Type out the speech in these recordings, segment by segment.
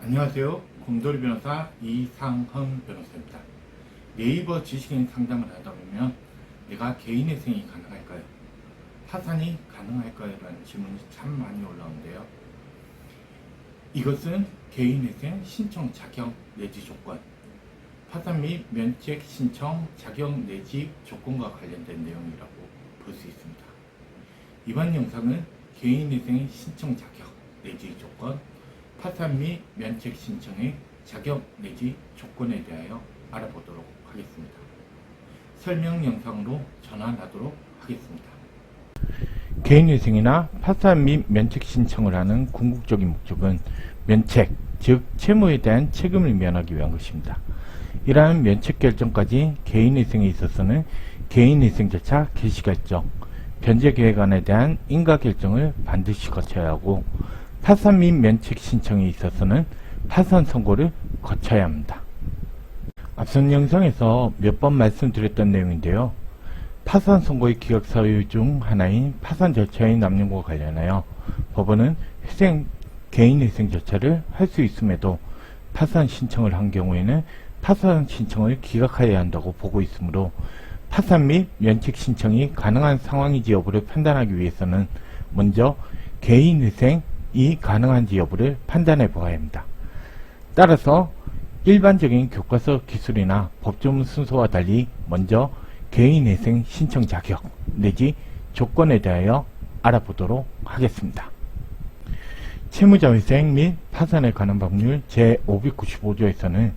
안녕하세요. 곰돌이 변호사 이상헌 변호사입니다. 네이버 지식인 상담을 하다 보면 내가 개인회생이 가능할까요? 파산이 가능할까요? 라는 질문이 참 많이 올라오는데요. 이것은 개인회생 신청 자격 내지 조건, 파산 및 면책 신청 자격 내지 조건과 관련된 내용이라고 볼 수 있습니다. 이번 영상은 개인회생 신청 자격 내지 조건, 파산 및 면책 신청의 자격 내지 조건에 대하여 알아보도록 하겠습니다. 설명 영상으로 전환하도록 하겠습니다. 개인회생이나 파산 및 면책 신청을 하는 궁극적인 목적은 면책, 즉 채무에 대한 책임을 면하기 위한 것입니다. 이러한 면책 결정까지 개인회생에 있어서는 개인회생 절차 개시 결정, 변제 계획안에 대한 인가 결정을 반드시 거쳐야 하고, 파산 및 면책 신청에 있어서는 파산 선고를 거쳐야 합니다. 앞선 영상에서 몇 번 말씀드렸던 내용인데요. 파산 선고의 기각 사유 중 하나인 파산 절차의 남용과 관련하여 법원은 개인회생 절차를 할 수 있음에도 파산 신청을 한 경우에는 파산 신청을 기각하여야 한다고 보고 있으므로 파산 및 면책 신청이 가능한 상황인지 여부를 판단하기 위해서는 먼저 개인회생이 가능한지 여부를 판단해 보아야 합니다. 따라서 일반적인 교과서 기술이나 법조문 순서와 달리 먼저 개인회생 신청 자격 내지 조건에 대하여 알아보도록 하겠습니다. 채무자회생 및 파산에 관한 법률 제595조에서는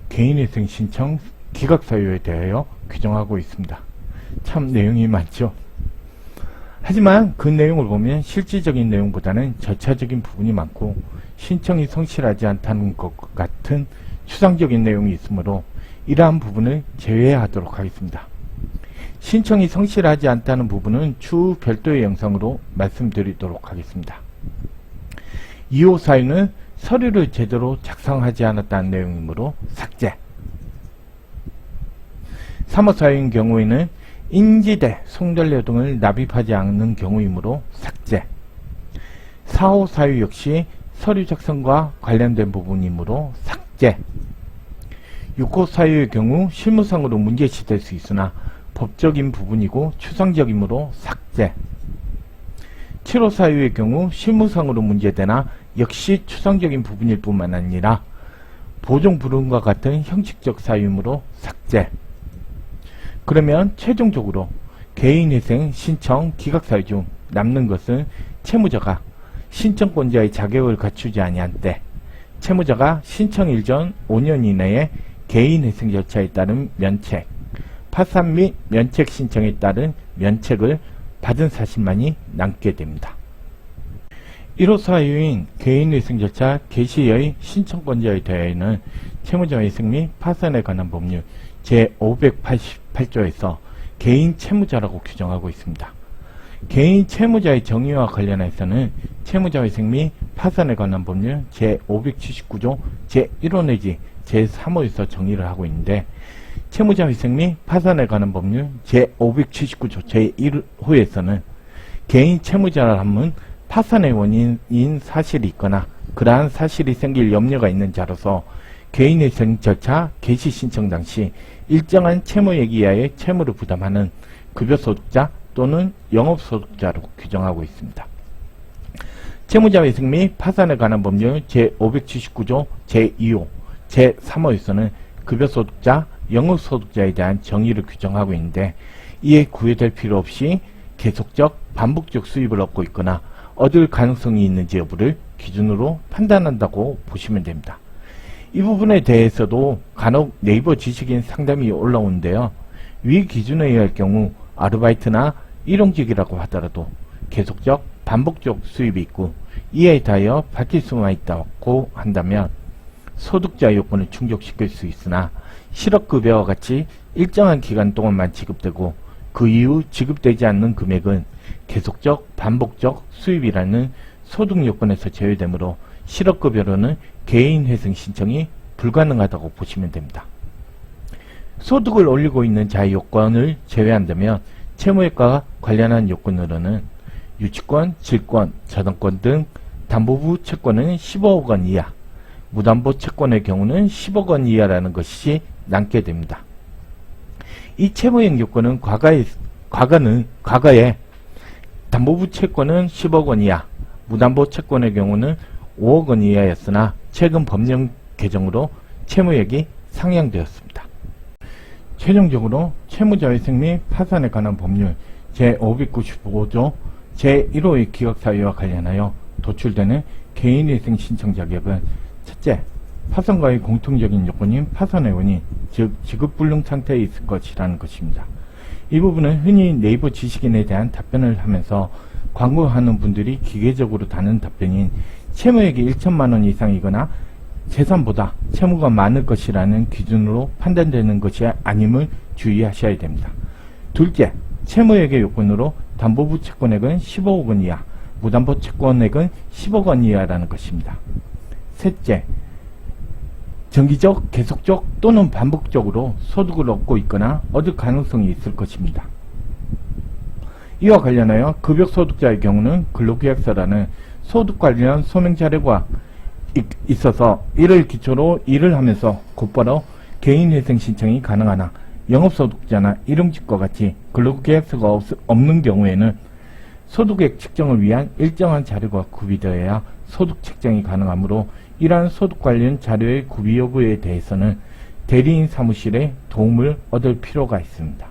개인회생 신청 기각 사유에 대하여 규정하고 있습니다. 참 내용이 많죠. 하지만 그 내용을 보면 실질적인 내용보다는 절차적인 부분이 많고 신청이 성실하지 않다는 것 같은 추상적인 내용이 있으므로 이러한 부분을 제외하도록 하겠습니다. 신청이 성실하지 않다는 부분은 추후 별도의 영상으로 말씀드리도록 하겠습니다. 2호 사유는 서류를 제대로 작성하지 않았다는 내용이므로 삭제. 3호 사유인 경우에는 인지대, 송달료 등을 납입하지 않는 경우이므로 삭제. 4호 사유 역시 서류 작성과 관련된 부분이므로 삭제. 6호 사유의 경우 실무상으로 문제시될 수 있으나 법적인 부분이고 추상적이므로 삭제. 7호 사유의 경우 실무상으로 문제되나 역시 추상적인 부분일 뿐만 아니라 보종 불응과 같은 형식적 사유이므로 삭제. 그러면 최종적으로 개인회생 신청 기각 사유 중 남는 것은 채무자가 신청권자의 자격을 갖추지 아니한 때, 채무자가 신청일 전 5년 이내에 개인회생 절차에 따른 면책, 파산 및 면책 신청에 따른 면책을 받은 사실만이 남게 됩니다. 1호 사유인 개인회생 절차 개시의 신청권자에 대하여는 채무자회생 및 파산에 관한 법률 제588조에서 개인 채무자라고 규정하고 있습니다. 개인 채무자의 정의와 관련해서는 채무자회생 및 파산에 관한 법률 제579조 제1호 내지 제3호에서 정의를 하고 있는데, 채무자회생 및 파산에 관한 법률 제579조 제1호에서는 개인 채무자라 함은 파산의 원인인 사실이 있거나 그러한 사실이 생길 염려가 있는 자로서 개인회생 절차 개시 신청 당시 일정한 채무액 이하의 채무를 부담하는 급여소득자 또는 영업소득자로 규정하고 있습니다. 채무자회생 및 파산에 관한 법률 제579조 제2호, 제3호에서는 급여소득자, 영업소득자에 대한 정의를 규정하고 있는데, 이에 구애될 필요 없이 계속적, 반복적 수입을 얻고 있거나 얻을 가능성이 있는지 여부를 기준으로 판단한다고 보시면 됩니다. 이 부분에 대해서도 간혹 네이버 지식인 상담이 올라오는데요. 위 기준에 의할 경우 아르바이트나 일용직이라고 하더라도 계속적, 반복적 수입이 있고 이에 대하여 밝힐 수만 있다고 한다면 소득자 요건을 충족시킬 수 있으나 실업급여와 같이 일정한 기간 동안만 지급되고 그 이후 지급되지 않는 금액은 계속적, 반복적 수입이라는 소득 요건에서 제외되므로 실업급여로는 개인회생 신청이 불가능하다고 보시면 됩니다. 소득을 올리고 있는 자의 요건을 제외한다면 채무액과 관련한 요건으로는 유치권, 질권, 저당권 등 담보부 채권은 15억 원 이하, 무담보 채권의 경우는 10억 원 이하라는 것이 남게 됩니다. 이 채무행 요건은 과거에 담보부 채권은 10억 원 이하, 무담보 채권의 경우는 5억 원 이하였으나 최근 법령 개정으로 채무액이 상향되었습니다. 최종적으로 채무자회생 및 파산에 관한 법률 제595조 제1호의 기각사유와 관련하여 도출되는 개인회생 신청 자격은 첫째, 파산과의 공통적인 요건인 파산의 원인, 즉 지급불능 상태에 있을 것이라는 것입니다. 이 부분은 흔히 네이버 지식인에 대한 답변을 하면서 광고하는 분들이 기계적으로 다는 답변인 채무액이 1천만 원 이상이거나 재산보다 채무가 많을 것이라는 기준으로 판단되는 것이 아님을 주의하셔야 됩니다. 둘째, 채무액의 요건으로 담보부 채권액은 15억 원 이하, 무담보 채권액은 10억 원 이하라는 것입니다. 셋째, 정기적, 계속적 또는 반복적으로 소득을 얻고 있거나 얻을 가능성이 있을 것입니다. 이와 관련하여 급여소득자의 경우는 근로계약서라는 소득 관련 소명 자료가 있어서 이를 기초로 일을 하면서 곧바로 개인회생 신청이 가능하나 영업소득자나 일용직과 같이 근로계약서가 없는 경우에는 소득액 측정을 위한 일정한 자료가 구비되어야 소득 책정이 가능하므로 이러한 소득 관련 자료의 구비 여부에 대해서는 대리인 사무실의 도움을 얻을 필요가 있습니다.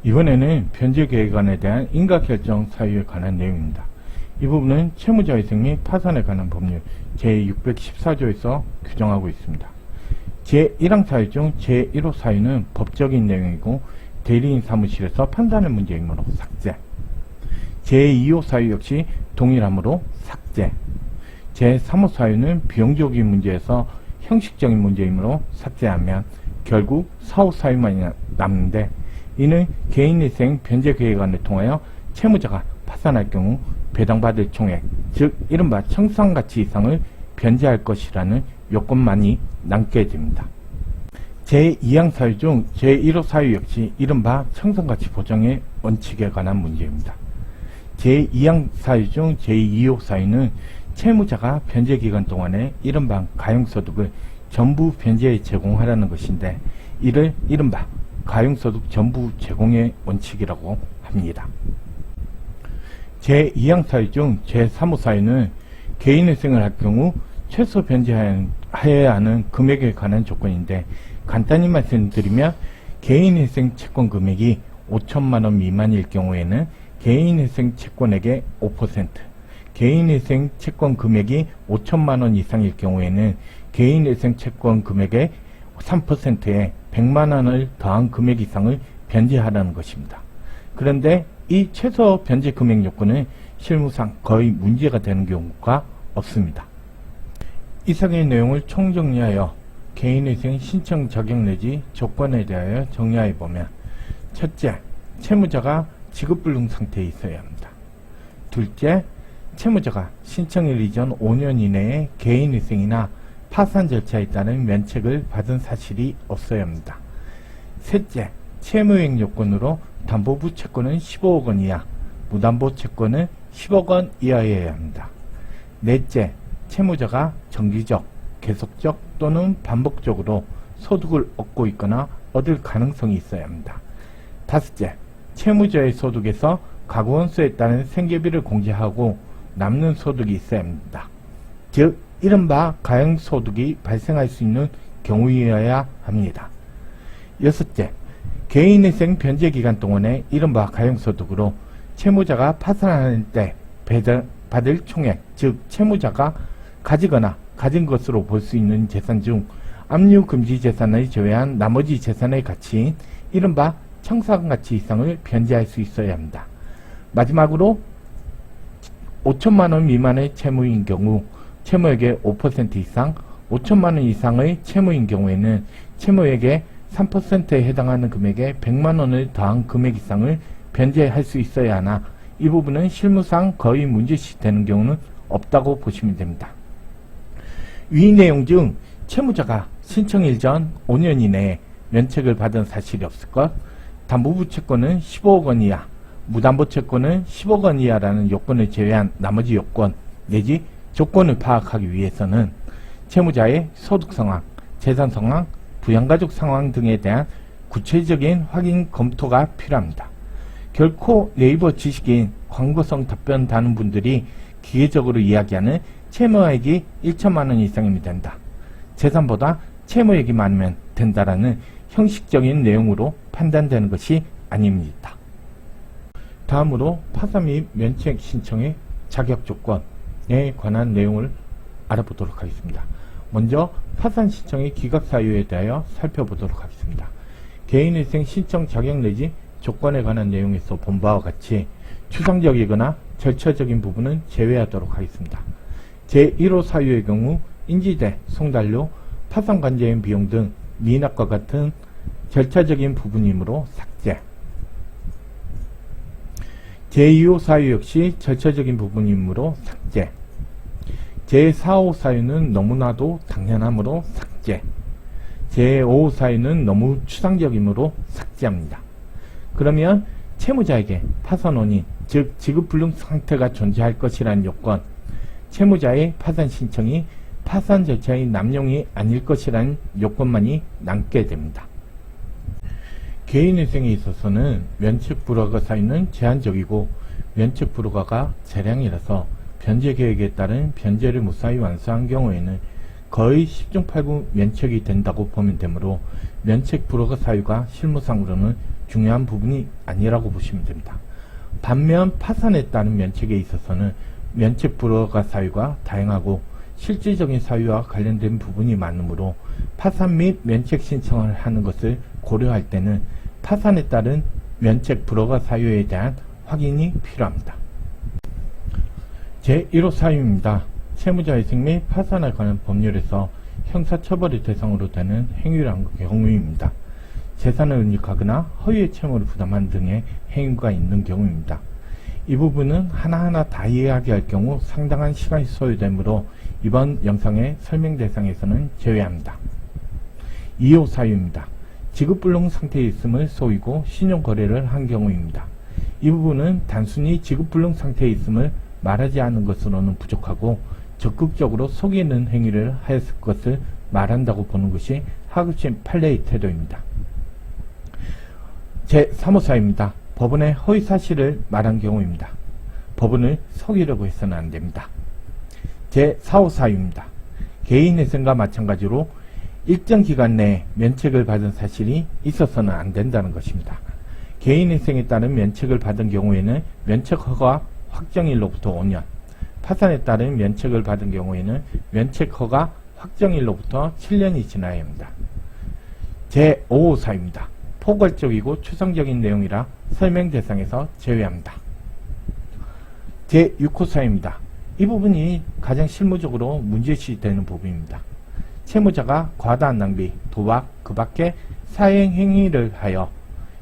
이번에는 변제계획안에 대한 인가결정 사유에 관한 내용입니다. 이 부분은 채무자회생 및 파산에 관한 법률 제614조에서 규정하고 있습니다. 제1항 사유 중 제1호 사유는 법적인 내용이고 대리인 사무실에서 판단의 문제이므로 삭제. 제2호 사유 역시 동일하므로 삭제. 제3호 사유는 비용적인 문제에서 형식적인 문제이므로 삭제하면 결국 4호 사유만 남는데 이는 개인회생 변제계획안을 통하여 채무자가 파산할 경우 배당받을 총액, 즉 이른바 청산가치 이상을 변제할 것이라는 요건만이 남게 됩니다. 제2항 사유 중 제1호 사유 역시 이른바 청산가치 보장의 원칙에 관한 문제입니다. 제2항 사유 중 제2호 사유는 채무자가 변제기간 동안에 이른바 가용소득을 전부 변제에 제공하라는 것인데 이를 이른바 가용소득 전부 제공의 원칙이라고 합니다. 제2항 사유 중 제3호 사유는 개인회생을 할 경우 최소 변제해야 하는 금액에 관한 조건인데 간단히 말씀드리면 개인회생 채권 금액이 5천만 원 미만일 경우에는 개인회생 채권액의 5%, 개인회생 채권 금액이 5천만 원 이상일 경우에는 개인회생 채권 금액의 3%에 100만 원을 더한 금액 이상을 변제하라는 것입니다. 그런데 이 최소 변제 금액 요건은 실무상 거의 문제가 되는 경우가 없습니다. 이상의 내용을 총정리하여 개인회생 신청 자격 내지 조건에 대하여 정리해 보면 첫째, 채무자가 지급불능 상태에 있어야 합니다. 둘째, 채무자가 신청일 이전 5년 이내에 개인회생이나 파산 절차에 따른 면책을 받은 사실이 없어야 합니다. 셋째, 채무액 요건으로 담보부 채권은 15억 원 이하, 무담보 채권은 10억 원 이하여야 합니다. 넷째, 채무자가 정기적, 계속적 또는 반복적으로 소득을 얻고 있거나 얻을 가능성이 있어야 합니다. 다섯째, 채무자의 소득에서 가구원수에 따른 생계비를 공제하고 남는 소득이 있어야 합니다. 즉, 이른바 가용소득이 발생할 수 있는 경우여야 합니다. 여섯째, 개인회생 변제기간 동안에 이른바 가용소득으로 채무자가 파산할 때 받을 총액, 즉 채무자가 가지거나 가진 것으로 볼 수 있는 재산 중 압류금지 재산을 제외한 나머지 재산의 가치인 이른바 청산가치 이상을 변제할 수 있어야 합니다. 마지막으로 5천만 원 미만의 채무인 경우 채무액의 5% 이상, 5천만 원 이상의 채무인 경우에는 채무액의 3%에 해당하는 금액에 100만 원을 더한 금액 이상을 변제할 수 있어야 하나 이 부분은 실무상 거의 문제시 되는 경우는 없다고 보시면 됩니다. 위 내용 중 채무자가 신청일 전 5년 이내에 면책을 받은 사실이 없을 것, 담보부 채권은 15억 원 이하, 무담보 채권은 10억 원 이하라는 요건을 제외한 나머지 요건 내지 조건을 파악하기 위해서는 채무자의 소득 상황, 재산 상황, 부양가족 상황 등에 대한 구체적인 확인 검토가 필요합니다. 결코 네이버 지식인 광고성 답변 다는 분들이 기계적으로 이야기하는 채무액이 1천만 원 이상이면 된다. 재산보다 채무액이 많으면 된다라는 형식적인 내용으로 판단되는 것이 아닙니다. 다음으로 파산 및 면책 신청의 자격 조건에 관한 내용을 알아보도록 하겠습니다. 먼저 파산 신청의 기각 사유에 대하여 살펴보도록 하겠습니다. 개인회생 신청 자격 내지 조건에 관한 내용에서 본 바와 같이 추상적이거나 절차적인 부분은 제외하도록 하겠습니다. 제1호 사유의 경우 인지대, 송달료, 파산관계인 비용 등 미납과 같은 절차적인 부분이므로 삭제. 제2호 사유 역시 절차적인 부분이므로 삭제. 제4호 사유는 너무나도 당연하므로 삭제. 제5호 사유는 너무 추상적이므로 삭제합니다. 그러면 채무자에게 파산 원인, 즉 지급불능 상태가 존재할 것이라는 요건, 채무자의 파산 신청이 파산 절차의 남용이 아닐 것이라는 요건만이 남게 됩니다. 개인회생에 있어서는 면책불허가 사유는 제한적이고 면책불허가가 재량이라서 변제계획에 따른 변제를 무사히 완수한 경우에는 거의 10중 8구 면책이 된다고 보면 되므로 면책불허가 사유가 실무상으로는 중요한 부분이 아니라고 보시면 됩니다. 반면 파산에 따른 면책에 있어서는 면책불허가 사유가 다양하고 실질적인 사유와 관련된 부분이 많으므로 파산 및 면책 신청을 하는 것을 고려할 때는 파산에 따른 면책불허가 사유에 대한 확인이 필요합니다. 제1호 사유입니다. 채무자회생 및 파산에 관한 법률에서 형사처벌의 대상으로 되는 행위를 한 경우입니다. 재산을 은닉하거나 허위의 채무를 부담한 등의 행위가 있는 경우입니다. 이 부분은 하나하나 다 이해하게 할 경우 상당한 시간이 소요되므로 이번 영상의 설명 대상에서는 제외합니다. 2호 사유입니다. 지급불능 상태에 있음을 속이고 신용거래를 한 경우입니다. 이 부분은 단순히 지급불능 상태에 있음을 말하지 않은 것으로는 부족하고 적극적으로 속이는 행위를 하였을 것을 말한다고 보는 것이 하급심 판례의 태도입니다. 제3호 사유입니다. 법원의 허위사실을 말한 경우입니다. 법원을 속이려고 해서는 안됩니다. 제4호 사유입니다. 개인회생과 마찬가지로 일정 기간 내에 면책을 받은 사실이 있어서는 안된다는 것입니다. 개인회생에 따른 면책을 받은 경우에는 면책허가 확정일로부터 5년, 파산에 따른 면책을 받은 경우에는 면책허가 확정일로부터 7년이 지나야 합니다. 제5호 사유입니다. 포괄적이고 추상적인 내용이라 설명 대상에서 제외합니다. 제6호 사유입니다. 이 부분이 가장 실무적으로 문제시되는 부분입니다. 채무자가 과다한 낭비, 도박, 그 밖에 사행 행위를 하여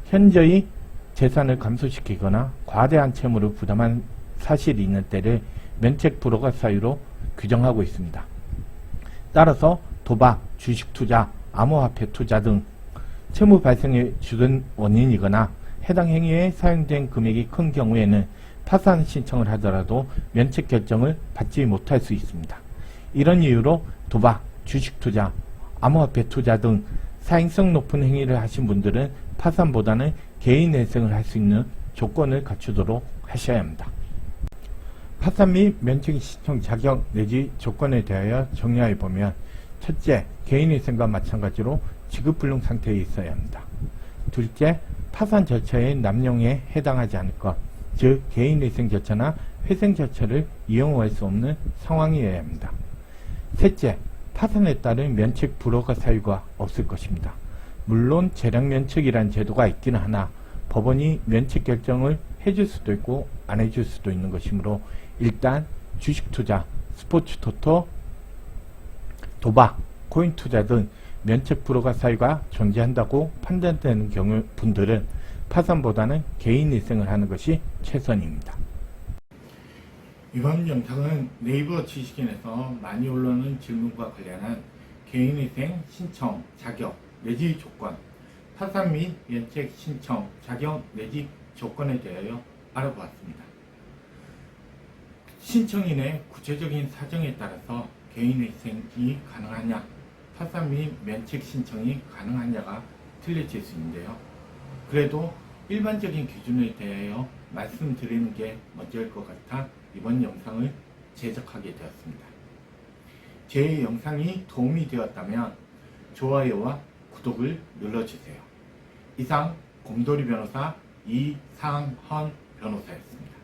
현저히 재산을 감소시키거나 과대한 채무를 부담한 사실이 있는 때를 면책불허가 사유로 규정하고 있습니다. 따라서 도박, 주식투자, 암호화폐 투자 등 채무 발생의 주된 원인이거나 해당 행위에 사용된 금액이 큰 경우에는 파산 신청을 하더라도 면책 결정을 받지 못할 수 있습니다. 이런 이유로 도박, 주식투자, 암호화폐 투자 등 사행성 높은 행위를 하신 분들은 파산보다는 개인회생을 할 수 있는 조건을 갖추도록 하셔야 합니다. 파산 및 면책 신청 자격 내지 조건에 대하여 정리해 보면, 첫째, 개인회생과 마찬가지로 지급불능 상태에 있어야 합니다. 둘째, 파산 절차의 남용에 해당하지 않을 것, 즉 개인회생 절차나 회생 절차를 이용할 수 없는 상황이어야 합니다. 셋째, 파산에 따른 면책 불허가 사유가 없을 것입니다. 물론 재량면책이란 제도가 있기는 하나 법원이 면책 결정을 해줄 수도 있고 안 해줄 수도 있는 것이므로 일단 주식투자, 스포츠토토, 도박, 코인투자 등 면책 불허가 사유가 존재한다고 판단되는 경우 분들은 파산보다는 개인회생을 하는 것이 최선입니다. 이번 영상은 네이버 지식인에서 많이 올라오는 질문과 관련한 개인회생 신청 자격 내지 조건, 파산 및 면책 신청 자격 내지 조건에 대하여 알아보았습니다. 신청인의 구체적인 사정에 따라서 개인회생이 가능하냐, 파산 및 면책 신청이 가능하냐가 틀려질 수 있는데요. 그래도 일반적인 기준에 대하여 말씀드리는 게 먼저일 것 같아 이번 영상을 제작하게 되었습니다. 제 영상이 도움이 되었다면 좋아요와 구독을 눌러주세요. 이상 곰돌이 변호사 이상헌 변호사였습니다.